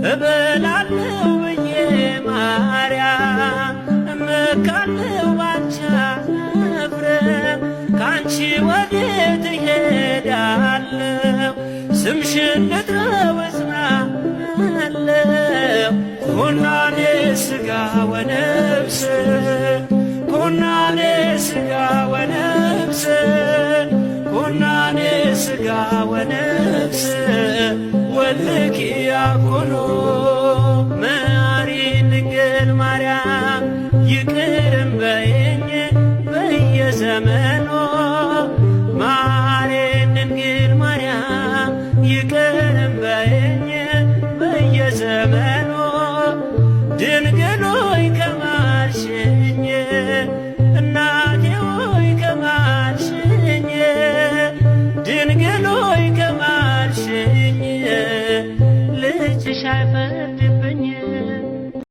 እበላለሁ ብዬ ማርያም እመካለሁ ባንቺ አፍረም ካንቺ ወዴት እሄዳለሁ ስምሽን ልጥራው እጽናለሁ ኩናኔ ሥጋ ወነፍስ ኩናኔ ሥጋ ወነፍስ ኩናኔ ሥጋ ወነፍስ ወልኪ ያኩኑ ማሪን ድንግል ማርያም ይቅርም በይኝ በየዘመኑ ማሪን ድንግል ማርያም ይቅርም በይኝ በየዘመኑ ድንግል ሆይ ከማልሽኝ እናቴ ሆይ ከማልሽኝ ድንግል ሆይ ከማልሽኝ ልጅሽ አይፈርድብኝ